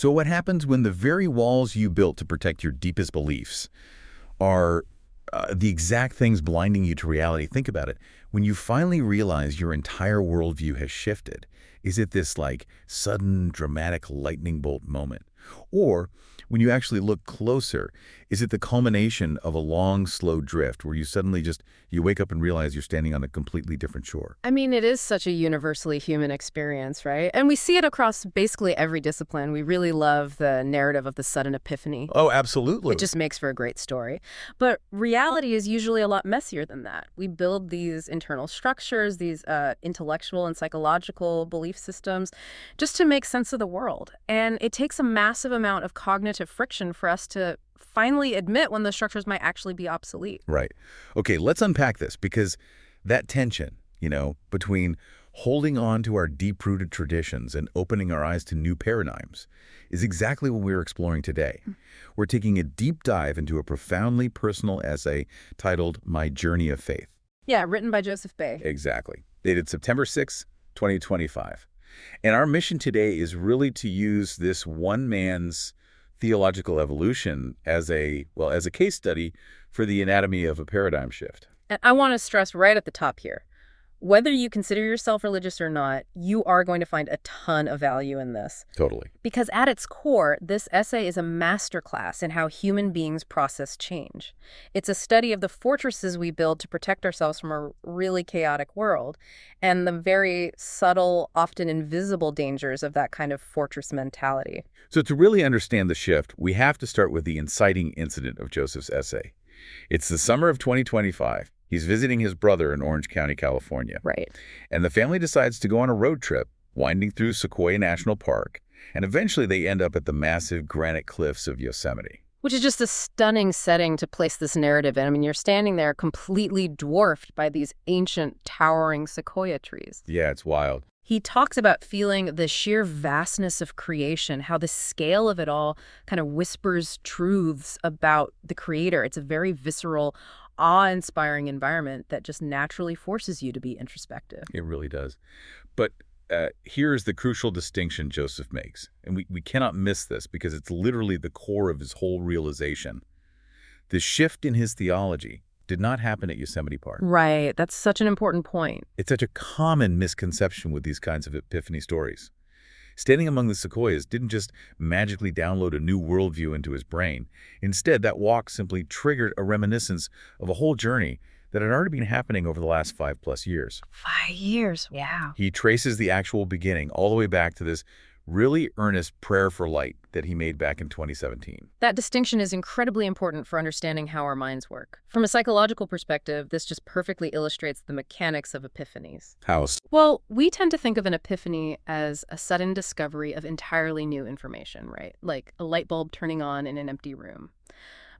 So what happens when the very walls you built to protect your deepest beliefs are the exact things blinding you to reality? Think about it. When you finally realize your entire worldview has shifted, is it this like sudden dramatic lightning bolt moment? Or when you actually look closer, is it the culmination of a long, slow drift where you wake up and realize you're standing on a completely different shore? I mean, it is such a universally human experience, right? And we see it across basically every discipline. We really love the narrative of the sudden epiphany. Oh, absolutely. It just makes for a great story. But reality is usually a lot messier than that. We build these internal structures, these intellectual and psychological belief systems, just to make sense of the world. And it takes a massive amount of cognitive friction for us to finally admit when the structures might actually be obsolete. Right. Okay, let's unpack this because that tension, between holding on to our deep-rooted traditions and opening our eyes to new paradigms is exactly what we're exploring today. We're taking a deep dive into a profoundly personal essay titled My Journey of Faith. Yeah, written by Joseph Bae. Exactly. Dated September 6, 2025. And our mission today is really to use this one man's theological evolution as a case study for the anatomy of a paradigm shift. And I want to stress right at the top here, whether you consider yourself religious or not, you are going to find a ton of value in this. Totally. Because at its core, this essay is a masterclass in how human beings process change. It's a study of the fortresses we build to protect ourselves from a really chaotic world and the very subtle, often invisible dangers of that kind of fortress mentality. So to really understand the shift, we have to start with the inciting incident of Joseph's essay. It's the summer of 2025. He's visiting his brother in Orange County, California. Right. And the family decides to go on a road trip, winding through Sequoia National Park, and eventually they end up at the massive granite cliffs of Yosemite. Which is just a stunning setting to place this narrative in. I mean, you're standing there completely dwarfed by these ancient, towering sequoia trees. Yeah, it's wild. He talks about feeling the sheer vastness of creation, how the scale of it all kind of whispers truths about the creator. It's a very visceral, awe-inspiring environment that just naturally forces you to be introspective. It really does. But here's the crucial distinction Joseph makes. And we cannot miss this because it's literally the core of his whole realization. The shift in his theology did not happen at Yosemite Park. Right. That's such an important point. It's such a common misconception with these kinds of epiphany stories. Standing among the sequoias didn't just magically download a new worldview into his brain. Instead, that walk simply triggered a reminiscence of a whole journey that had already been happening over the last 5+ years. 5 years. Wow. He traces the actual beginning all the way back to this really earnest prayer for light that he made back in 2017. That distinction is incredibly important for understanding how our minds work. From a psychological perspective, this just perfectly illustrates the mechanics of epiphanies. How? Well, we tend to think of an epiphany as a sudden discovery of entirely new information, right? Like a light bulb turning on in an empty room.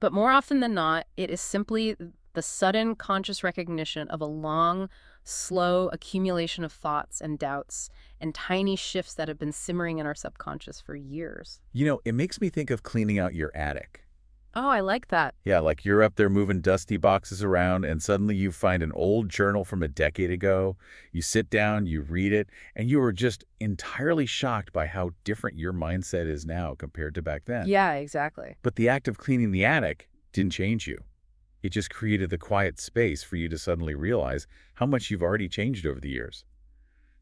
But more often than not, it is simply the sudden conscious recognition of a long, slow accumulation of thoughts and doubts and tiny shifts that have been simmering in our subconscious for years. It makes me think of cleaning out your attic. Oh, I like that. Yeah, like you're up there moving dusty boxes around and suddenly you find an old journal from a decade ago. You sit down, you read it, and you are just entirely shocked by how different your mindset is now compared to back then. Yeah, exactly. But the act of cleaning the attic didn't change you. It just created the quiet space for you to suddenly realize how much you've already changed over the years.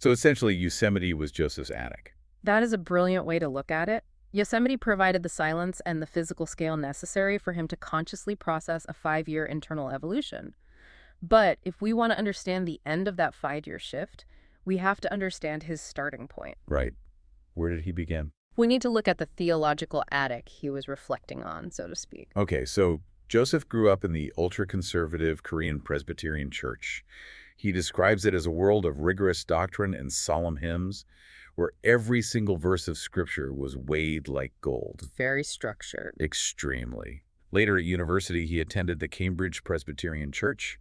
So essentially, Yosemite was Joseph's attic. That is a brilliant way to look at it. Yosemite provided the silence and the physical scale necessary for him to consciously process a 5-year internal evolution. But if we want to understand the end of that 5-year shift, we have to understand his starting point. Right. Where did he begin? We need to look at the theological attic he was reflecting on, so to speak. Okay, so Joseph grew up in the ultra-conservative Korean Presbyterian Church. He describes it as a world of rigorous doctrine and solemn hymns, where every single verse of Scripture was weighed like gold. Very structured. Extremely. Later at university, he attended the Cambridge Presbyterian Church.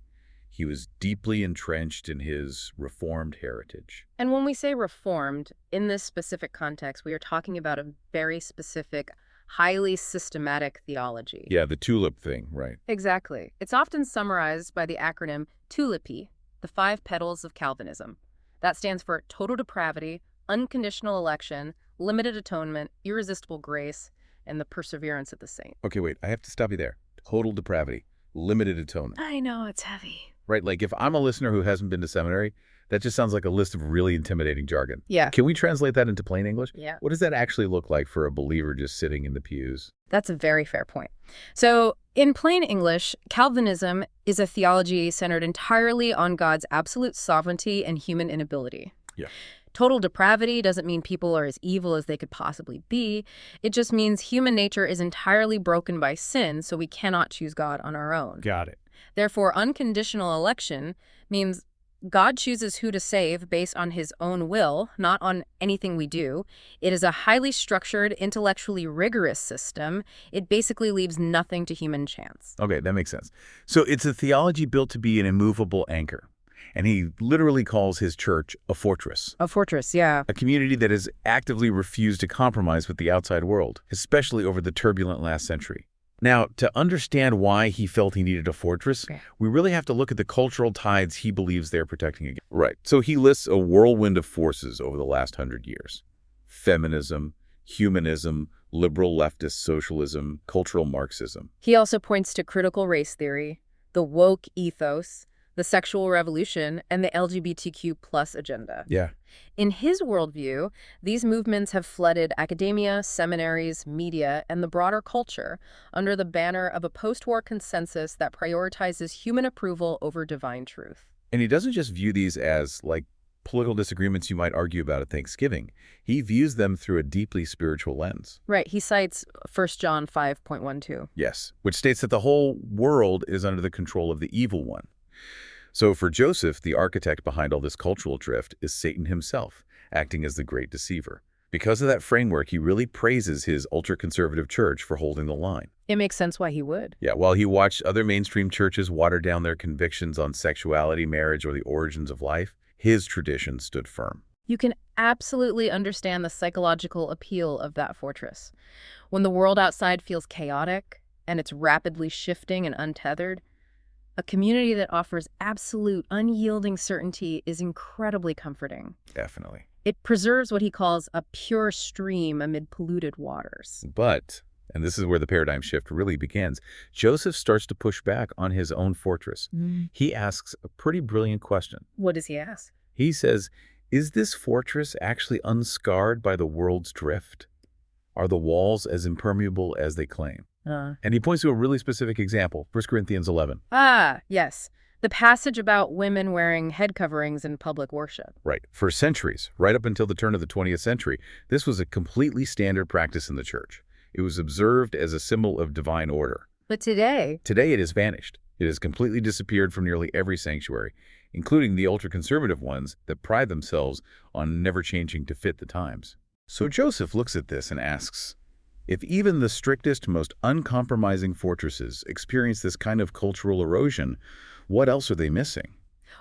He was deeply entrenched in his Reformed heritage. And when we say Reformed, in this specific context, we are talking about a very specific, highly systematic theology. Yeah, the tulip thing, right. Exactly. It's often summarized by the acronym TULIP, the 5 petals of Calvinism. That stands for total depravity, unconditional election, limited atonement, irresistible grace, and the perseverance of the saint. Okay, wait, I have to stop you there. Total depravity, limited atonement. I know, it's heavy. Right, like if I'm a listener who hasn't been to seminary, that just sounds like a list of really intimidating jargon. Yeah. Can we translate that into plain English? Yeah. What does that actually look like for a believer just sitting in the pews? That's a very fair point. So, in plain English, Calvinism is a theology centered entirely on God's absolute sovereignty and human inability. Yeah. Total depravity doesn't mean people are as evil as they could possibly be. It just means human nature is entirely broken by sin, so we cannot choose God on our own. Got it. Therefore, unconditional election means God chooses who to save based on his own will, not on anything we do. It is a highly structured, intellectually rigorous system. It basically leaves nothing to human chance. Okay, that makes sense. So it's a theology built to be an immovable anchor. And he literally calls his church a fortress. A fortress, yeah. A community that has actively refused to compromise with the outside world, especially over the turbulent last century. Now, to understand why he felt he needed a fortress, we really have to look at the cultural tides he believes they're protecting against. Right. So he lists a whirlwind of forces over the last 100 years. Feminism, humanism, liberal leftist socialism, cultural Marxism. He also points to critical race theory, the woke ethos, the sexual revolution, and the LGBTQ+ agenda. Yeah. In his worldview, these movements have flooded academia, seminaries, media, and the broader culture under the banner of a post-war consensus that prioritizes human approval over divine truth. And he doesn't just view these as, like, political disagreements you might argue about at Thanksgiving. He views them through a deeply spiritual lens. Right. He cites 1 John 5.12. Yes, which states that the whole world is under the control of the evil one. So for Joseph, the architect behind all this cultural drift is Satan himself, acting as the great deceiver. Because of that framework, he really praises his ultra-conservative church for holding the line. It makes sense why he would. Yeah, while he watched other mainstream churches water down their convictions on sexuality, marriage, or the origins of life, his tradition stood firm. You can absolutely understand the psychological appeal of that fortress. When the world outside feels chaotic and it's rapidly shifting and untethered, a community that offers absolute, unyielding certainty is incredibly comforting. Definitely. It preserves what he calls a pure stream amid polluted waters. But, and this is where the paradigm shift really begins, Joseph starts to push back on his own fortress. He asks a pretty brilliant question. What does he ask? He says, is this fortress actually unscarred by the world's drift? Are the walls as impermeable as they claim? And he points to a really specific example, 1 Corinthians 11. Ah, yes. The passage about women wearing head coverings in public worship. Right. For centuries, right up until the turn of the 20th century, this was a completely standard practice in the church. It was observed as a symbol of divine order. But today it has vanished. It has completely disappeared from nearly every sanctuary, including the ultra-conservative ones that pride themselves on never changing to fit the times. So Joseph looks at this and asks, if even the strictest, most uncompromising fortresses experience this kind of cultural erosion, what else are they missing?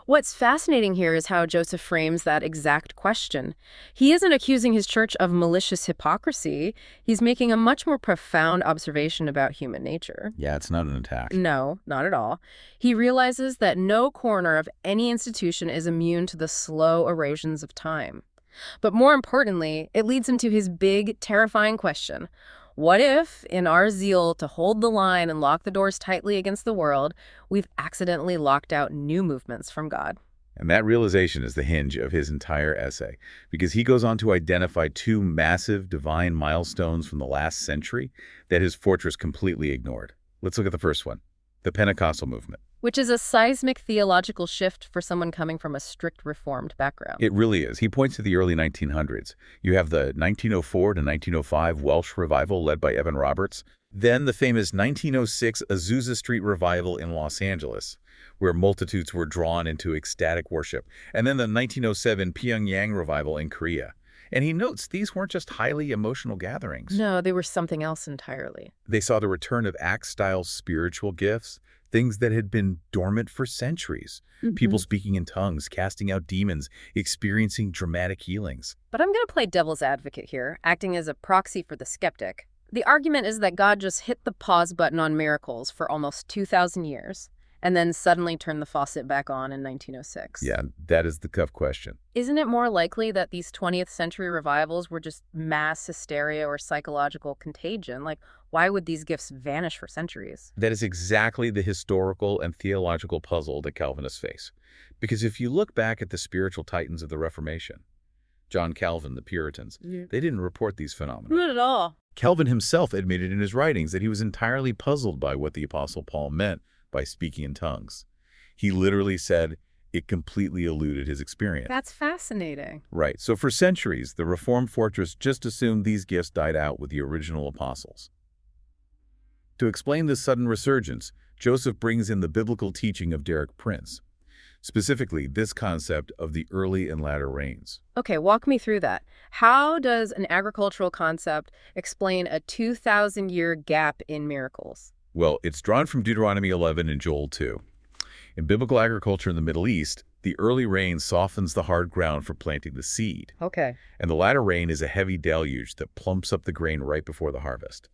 What's fascinating here is how Joseph frames that exact question. He isn't accusing his church of malicious hypocrisy. He's making a much more profound observation about human nature. Yeah, it's not an attack. No, not at all. He realizes that no corner of any institution is immune to the slow erosions of time. But more importantly, it leads him to his big, terrifying question. What if, in our zeal to hold the line and lock the doors tightly against the world, we've accidentally locked out new movements from God? And that realization is the hinge of his entire essay, because he goes on to identify two massive divine milestones from the last century that his fortress completely ignored. Let's look at the first one, the Pentecostal movement. Which is a seismic theological shift for someone coming from a strict Reformed background. It really is. He points to the early 1900s. You have the 1904 to 1905 Welsh revival led by Evan Roberts. Then the famous 1906 Azusa Street revival in Los Angeles, where multitudes were drawn into ecstatic worship. And then the 1907 Pyongyang revival in Korea. And he notes these weren't just highly emotional gatherings. No, they were something else entirely. They saw the return of Acts-style spiritual gifts, things that had been dormant for centuries. People speaking in tongues, casting out demons, experiencing dramatic healings. But I'm going to play devil's advocate here, acting as a proxy for the skeptic. The argument is that God just hit the pause button on miracles for almost 2,000 years. and then suddenly turn the faucet back on in 1906. Yeah, that is the tough question. Isn't it more likely that these 20th century revivals were just mass hysteria or psychological contagion? Like, why would these gifts vanish for centuries? That is exactly the historical and theological puzzle that Calvinists face. Because if you look back at the spiritual titans of the Reformation, John Calvin, the Puritans, they didn't report these phenomena. Not at all. Calvin himself admitted in his writings that he was entirely puzzled by what the Apostle Paul meant by speaking in tongues. He literally said it completely eluded his experience. That's fascinating. Right. So for centuries, the Reformed fortress just assumed these gifts died out with the original apostles. To explain this sudden resurgence, Joseph brings in the biblical teaching of Derek Prince, specifically this concept of the early and latter rains. Okay, walk me through that. How does an agricultural concept explain a 2,000-year gap in miracles? Well, it's drawn from Deuteronomy 11 and Joel 2. In biblical agriculture in the Middle East, the early rain softens the hard ground for planting the seed, Okay. and the latter rain is a heavy deluge that plumps up the grain right before the harvest.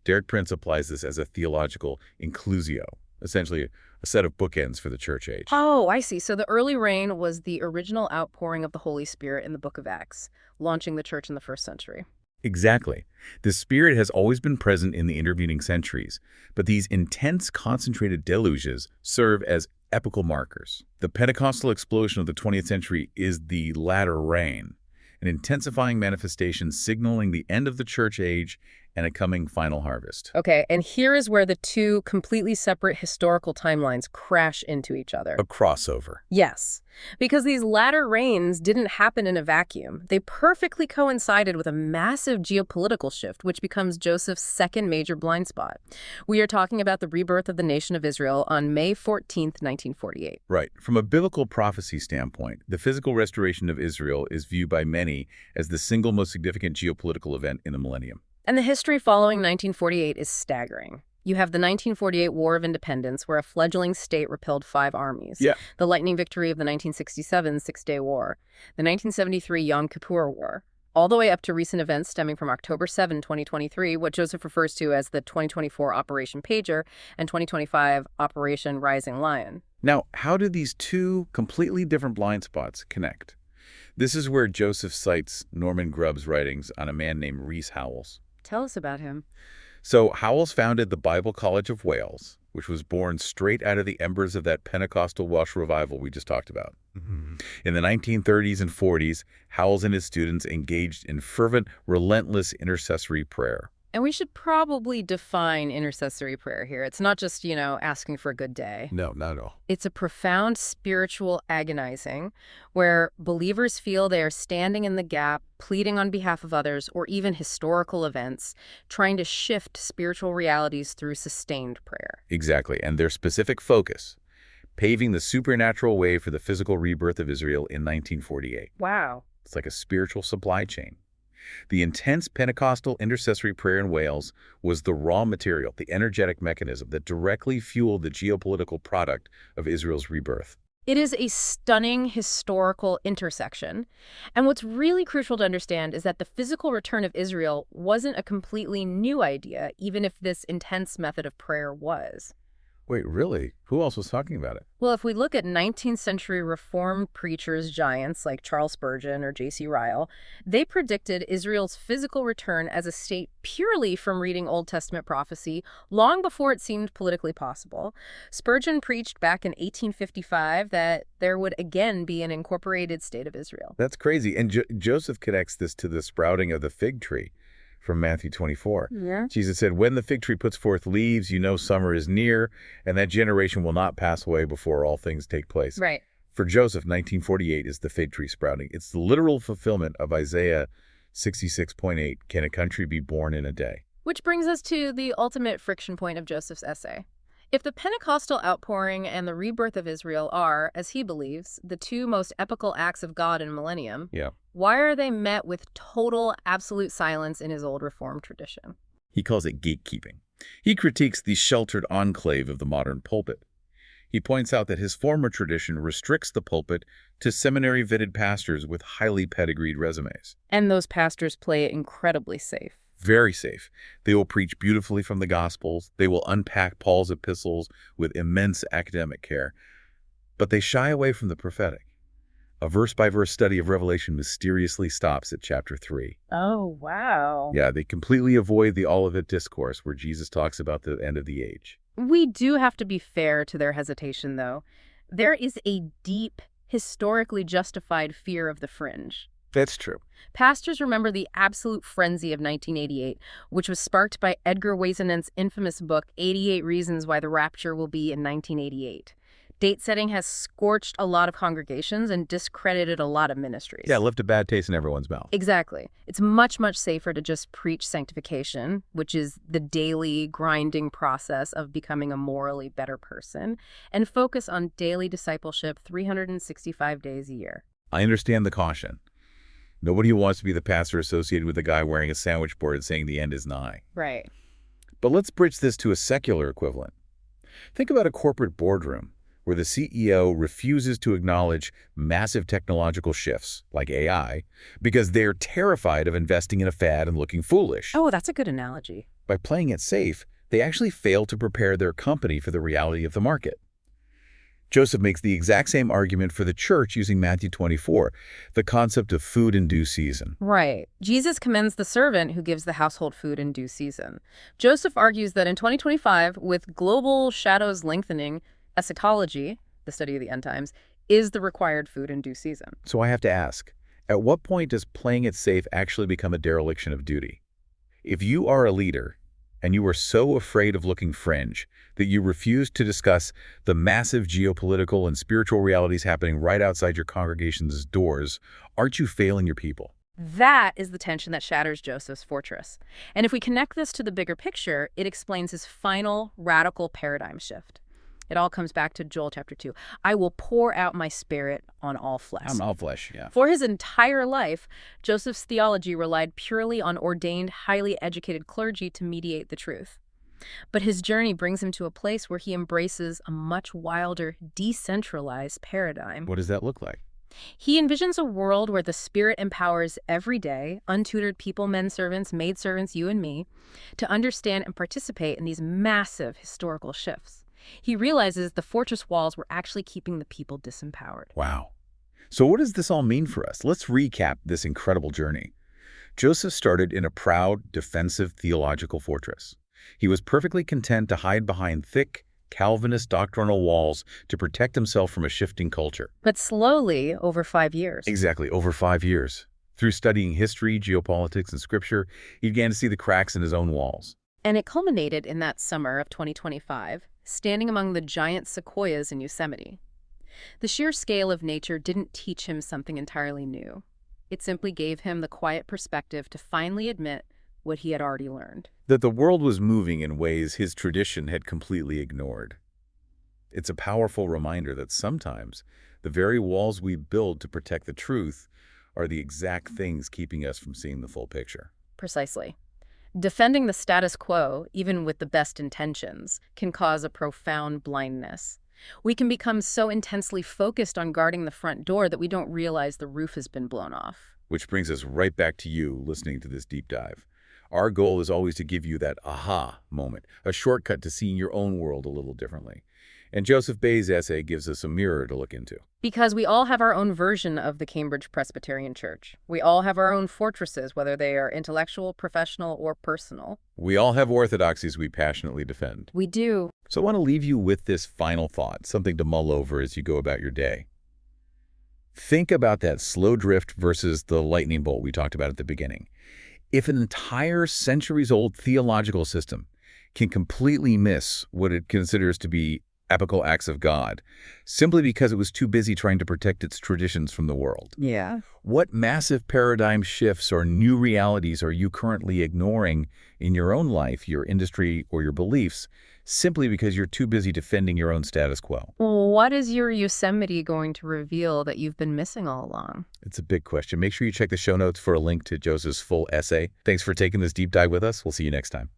Derek Prince applies this as a theological inclusio, essentially a set of bookends for the church age. Oh, I see. So the early rain was the original outpouring of the Holy Spirit in the book of Acts, launching the church in the first century. Exactly. The Spirit has always been present in the intervening centuries, but these intense, concentrated deluges serve as epochal markers. The Pentecostal explosion of the 20th century is the latter rain, an intensifying manifestation signaling the end of the church age and a coming final harvest. Okay, and here is where the two completely separate historical timelines crash into each other. A crossover. Yes, because these latter rains didn't happen in a vacuum. They perfectly coincided with a massive geopolitical shift, which becomes Joseph's second major blind spot. We are talking about the rebirth of the nation of Israel on May 14th, 1948. Right. From a biblical prophecy standpoint, the physical restoration of Israel is viewed by many as the single most significant geopolitical event in the millennium. And the history following 1948 is staggering. You have the 1948 War of Independence, where a fledgling state repelled 5 armies. Yeah. The lightning victory of the 1967 Six-Day War. The 1973 Yom Kippur War. All the way up to recent events stemming from October 7, 2023, what Joseph refers to as the 2024 Operation Pager and 2025 Operation Rising Lion. Now, how do these two completely different blind spots connect? This is where Joseph cites Norman Grubb's writings on a man named Rhys Howells. Tell us about him. So Howells founded the Bible College of Wales, which was born straight out of the embers of that Pentecostal Welsh revival we just talked about. In the 1930s and 40s, Howells and his students engaged in fervent, relentless intercessory prayer. And we should probably define intercessory prayer here. It's not just, asking for a good day. No, not at all. It's a profound spiritual agonizing where believers feel they are standing in the gap, pleading on behalf of others, or even historical events, trying to shift spiritual realities through sustained prayer. Exactly, and their specific focus, paving the supernatural way for the physical rebirth of Israel in 1948. Wow. It's like a spiritual supply chain. The intense Pentecostal intercessory prayer in Wales was the raw material, the energetic mechanism that directly fueled the geopolitical product of Israel's rebirth. It is a stunning historical intersection. And what's really crucial to understand is that the physical return of Israel wasn't a completely new idea, even if this intense method of prayer was. Wait, really? Who else was talking about it? Well, if we look at 19th century Reformed preachers giants like Charles Spurgeon or J.C. Ryle, they predicted Israel's physical return as a state purely from reading Old Testament prophecy long before it seemed politically possible. Spurgeon preached back in 1855 that there would again be an incorporated state of Israel. That's crazy. And Joseph connects this to the sprouting of the fig tree from Matthew 24. Yeah. Jesus said, when the fig tree puts forth leaves, you know summer is near, and that generation will not pass away before all things take place. Right. For Joseph, 1948 is the fig tree sprouting. It's the literal fulfillment of Isaiah 66:8, can a country be born in a day? Which brings us to the ultimate friction point of Joseph's essay. If the Pentecostal outpouring and the rebirth of Israel are, as he believes, the two most epical acts of God in millennium, why are they met with total, absolute silence in his old Reformed tradition? He calls it gatekeeping. He critiques the sheltered enclave of the modern pulpit. He points out that his former tradition restricts the pulpit to seminary-vetted pastors with highly pedigreed resumes. And those pastors play it incredibly safe. Very safe. They will preach beautifully from the Gospels. They will unpack Paul's epistles with immense academic care. But they shy away from the prophetic. A verse-by-verse study of Revelation mysteriously stops at chapter 3. Oh, wow. Yeah, they completely avoid the Olivet Discourse where Jesus talks about the end of the age. We do have to be fair to their hesitation, though. There is a deep, historically justified fear of the fringe. That's true. Pastors remember the absolute frenzy of 1988, which was sparked by Edgar Whisenant's infamous book, 88 Reasons Why the Rapture Will Be in 1988. Date setting has scorched a lot of congregations and discredited a lot of ministries. Yeah, left a bad taste in everyone's mouth. Exactly. It's much, much safer to just preach sanctification, which is the daily grinding process of becoming a morally better person, and focus on daily discipleship 365 days a year. I understand the caution. Nobody wants to be the pastor associated with the guy wearing a sandwich board saying the end is nigh. Right. But let's bridge this to a secular equivalent. Think about a corporate boardroom where the CEO refuses to acknowledge massive technological shifts, like AI, because they're terrified of investing in a fad and looking foolish. Oh, that's a good analogy. By playing it safe, they actually fail to prepare their company for the reality of the market. Joseph makes the exact same argument for the church using Matthew 24, the concept of food in due season. Right. Jesus commends the servant who gives the household food in due season. Joseph argues that in 2025, with global shadows lengthening, eschatology, the study of the end times, is the required food in due season. So I have to ask, at what point does playing it safe actually become a dereliction of duty? If you are a leader, and you are so afraid of looking fringe that you refuse to discuss the massive geopolitical and spiritual realities happening right outside your congregation's doors, aren't you failing your people? That is the tension that shatters Joseph's fortress. And if we connect this to the bigger picture, it explains his final radical paradigm shift. It all comes back to Joel chapter 2. I will pour out my spirit on all flesh. On all flesh, yeah. For his entire life, Joseph's theology relied purely on ordained, highly educated clergy to mediate the truth. But his journey brings him to a place where he embraces a much wilder, decentralized paradigm. What does that look like? He envisions a world where the Spirit empowers everyday, untutored people, men servants, maid servants, you and me, to understand and participate in these massive historical shifts. He realizes the fortress walls were actually keeping the people disempowered. Wow. So what does this all mean for us? Let's recap this incredible journey. Joseph started in a proud, defensive theological fortress. He was perfectly content to hide behind thick, Calvinist doctrinal walls to protect himself from a shifting culture. But slowly, over 5 years. Exactly, over 5 years. Through studying history, geopolitics, and scripture, he began to see the cracks in his own walls. And it culminated in that summer of 2025, standing among the giant sequoias in Yosemite. The sheer scale of nature didn't teach him something entirely new. It simply gave him the quiet perspective to finally admit what he had already learned. That the world was moving in ways his tradition had completely ignored. It's a powerful reminder that sometimes the very walls we build to protect the truth are the exact things keeping us from seeing the full picture. Precisely. Defending the status quo, even with the best intentions, can cause a profound blindness. We can become so intensely focused on guarding the front door that we don't realize the roof has been blown off. Which brings us right back to you listening to this deep dive. Our goal is always to give you that aha moment, a shortcut to seeing your own world a little differently. And Joseph Bae's essay gives us a mirror to look into. Because we all have our own version of the Cambridge Presbyterian Church. We all have our own fortresses, whether they are intellectual, professional, or personal. We all have orthodoxies we passionately defend. We do. So I want to leave you with this final thought, something to mull over as you go about your day. Think about that slow drift versus the lightning bolt we talked about at the beginning. If an entire centuries-old theological system can completely miss what it considers to be epical acts of God, simply because it was too busy trying to protect its traditions from the world. Yeah. What massive paradigm shifts or new realities are you currently ignoring in your own life, your industry, or your beliefs, simply because you're too busy defending your own status quo? What is your Yosemite going to reveal that you've been missing all along? It's a big question. Make sure you check the show notes for a link to Joseph's full essay. Thanks for taking this deep dive with us. We'll see you next time.